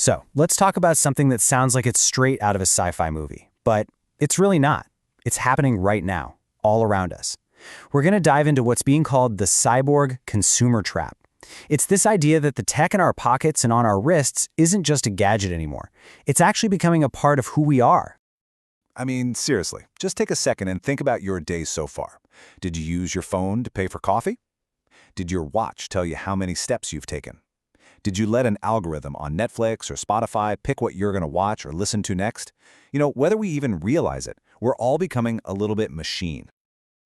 So, let's talk about something that sounds like it's straight out of a sci-fi movie, but it's really not. It's happening right now, all around us. We're going to dive into what's being called the cyborg consumer trap. It's this idea that the tech in our pockets and on our wrists isn't just a gadget anymore. It's actually becoming a part of who we are. I mean, seriously, just take a second and think about your day so far. Did you use your phone to pay for coffee? Did your watch tell you how many steps you've taken? Did you let an algorithm on Netflix or Spotify pick what you're going to watch or listen to next? Whether we even realize it, we're all becoming a little bit machine.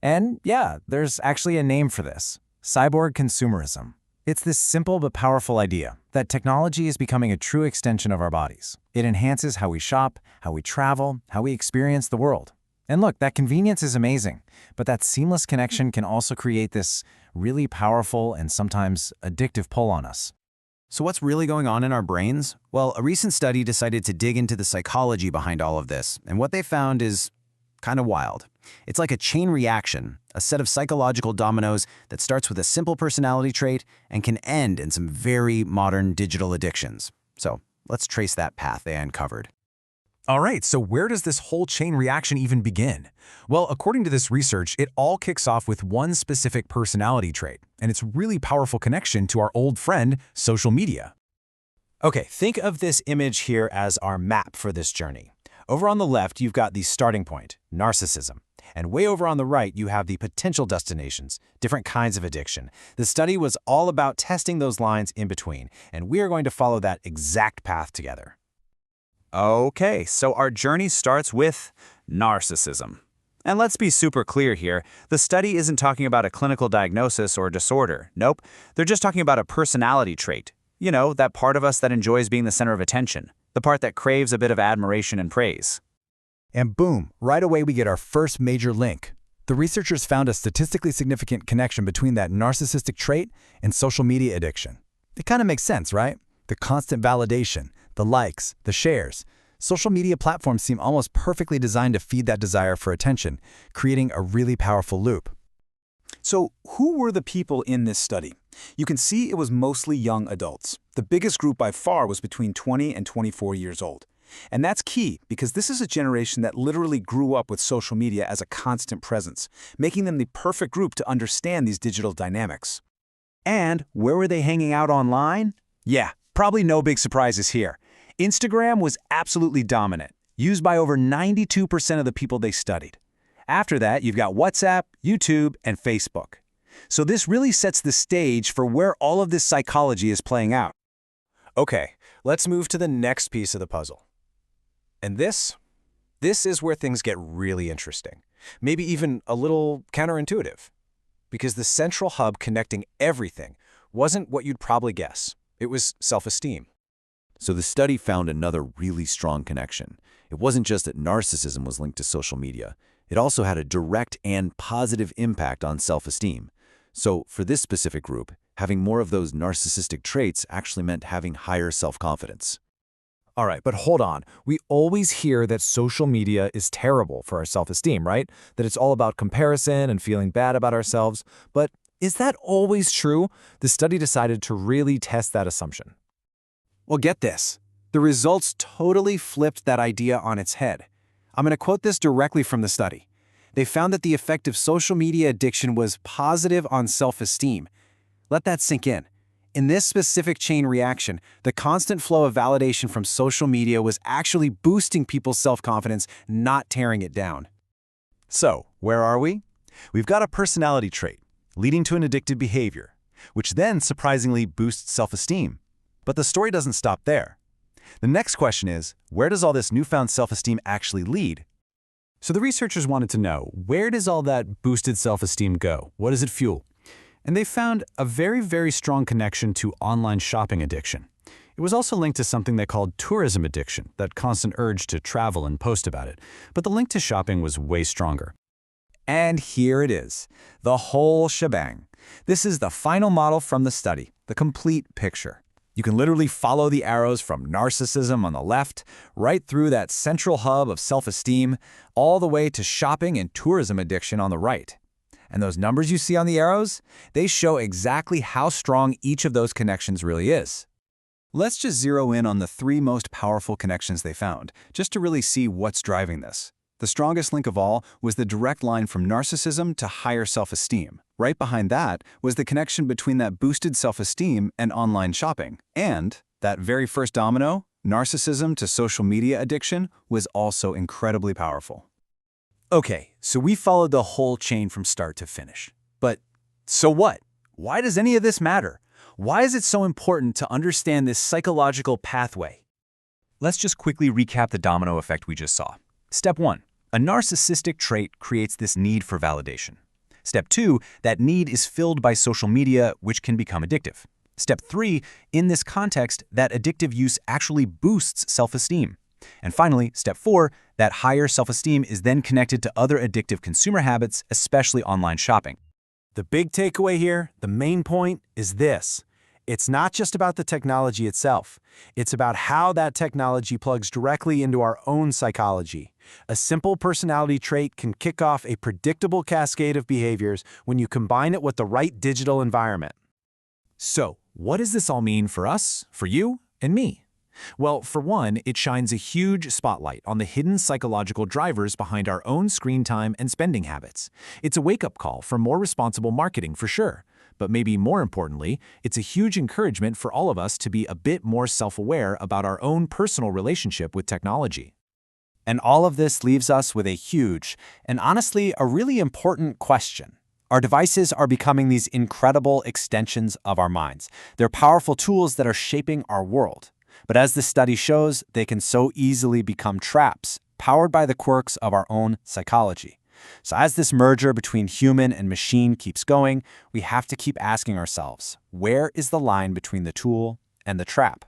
And yeah, there's actually a name for this: cyborg consumerism. It's this simple but powerful idea that technology is becoming a true extension of our bodies. It enhances how we shop, how we travel, how we experience the world. And look, that convenience is amazing, but that seamless connection can also create this really powerful and sometimes addictive pull on us. So what's really going on in our brains? Well, a recent study decided to dig into the psychology behind all of this, and what they found is kind of wild. It's like a chain reaction, a set of psychological dominoes that starts with a simple personality trait and can end in some very modern digital addictions. So let's trace that path they uncovered. All right, so where does this whole chain reaction even begin? Well, according to this research, it all kicks off with one specific personality trait, and its really powerful connection to our old friend, social media. Okay, think of this image here as our map for this journey. Over on the left, you've got the starting point, narcissism. And way over on the right, you have the potential destinations, different kinds of addiction. The study was all about testing those lines in between, and we are going to follow that exact path together. Okay, so our journey starts with narcissism. And let's be super clear here, the study isn't talking about a clinical diagnosis or disorder. Nope, they're just talking about a personality trait. That part of us that enjoys being the center of attention, the part that craves a bit of admiration and praise. And boom, right away we get our first major link. The researchers found a statistically significant connection between that narcissistic trait and social media addiction. It kind of makes sense, right? The constant validation, the likes, the shares. Social media platforms seem almost perfectly designed to feed that desire for attention, creating a really powerful loop. So who were the people in this study? You can see it was mostly young adults. The biggest group by far was between 20 and 24 years old. And that's key because this is a generation that literally grew up with social media as a constant presence, making them the perfect group to understand these digital dynamics. And where were they hanging out online? Yeah, probably no big surprises here. Instagram was absolutely dominant, used by over 92% of the people they studied. After that, you've got WhatsApp, YouTube, and Facebook. So this really sets the stage for where all of this psychology is playing out. Okay, let's move to the next piece of the puzzle. And this is where things get really interesting, maybe even a little counterintuitive. Because the central hub connecting everything wasn't what you'd probably guess. It was self-esteem. So the study found another really strong connection. It wasn't just that narcissism was linked to social media. It also had a direct and positive impact on self-esteem. So for this specific group, having more of those narcissistic traits actually meant having higher self-confidence. All right, but hold on. We always hear that social media is terrible for our self-esteem, right? That it's all about comparison and feeling bad about ourselves. But is that always true? The study decided to really test that assumption. Well, get this. The results totally flipped that idea on its head. I'm going to quote this directly from the study. They found that the effect of social media addiction was positive on self-esteem. Let that sink in. In this specific chain reaction, the constant flow of validation from social media was actually boosting people's self-confidence, not tearing it down. So, where are we? We've got a personality trait, leading to an addictive behavior, which then surprisingly boosts self-esteem. But the story doesn't stop there. The next question is, where does all this newfound self-esteem actually lead? So the researchers wanted to know, where does all that boosted self-esteem go? What does it fuel? And they found a very, very strong connection to online shopping addiction. It was also linked to something they called tourism addiction, that constant urge to travel and post about it. But the link to shopping was way stronger. And here it is, the whole shebang. This is the final model from the study, the complete picture. You can literally follow the arrows from narcissism on the left, right through that central hub of self-esteem, all the way to shopping and tourism addiction on the right. And those numbers you see on the arrows, they show exactly how strong each of those connections really is. Let's just zero in on the 3 most powerful connections they found, just to really see what's driving this. The strongest link of all was the direct line from narcissism to higher self-esteem. Right behind that was the connection between that boosted self-esteem and online shopping. And that very first domino, narcissism to social media addiction, was also incredibly powerful. Okay, so we followed the whole chain from start to finish. But so what? Why does any of this matter? Why is it so important to understand this psychological pathway? Let's just quickly recap the domino effect we just saw. Step 1. A narcissistic trait creates this need for validation. Step 2. That need is filled by social media, which can become addictive. Step 3. In this context, that addictive use actually boosts self-esteem. And finally, step 4. That higher self-esteem is then connected to other addictive consumer habits, especially online shopping. The big takeaway here, the main point, is this. It's not just about the technology itself. It's about how that technology plugs directly into our own psychology. A simple personality trait can kick off a predictable cascade of behaviors when you combine it with the right digital environment. So, what does this all mean for us, for you, and me? Well, for one, it shines a huge spotlight on the hidden psychological drivers behind our own screen time and spending habits. It's a wake-up call for more responsible marketing for sure. But maybe more importantly, it's a huge encouragement for all of us to be a bit more self-aware about our own personal relationship with technology. And all of this leaves us with a huge, and honestly, a really important question. Our devices are becoming these incredible extensions of our minds. They're powerful tools that are shaping our world. But as this study shows, they can so easily become traps, powered by the quirks of our own psychology. So as this merger between human and machine keeps going, we have to keep asking ourselves, where is the line between the tool and the trap?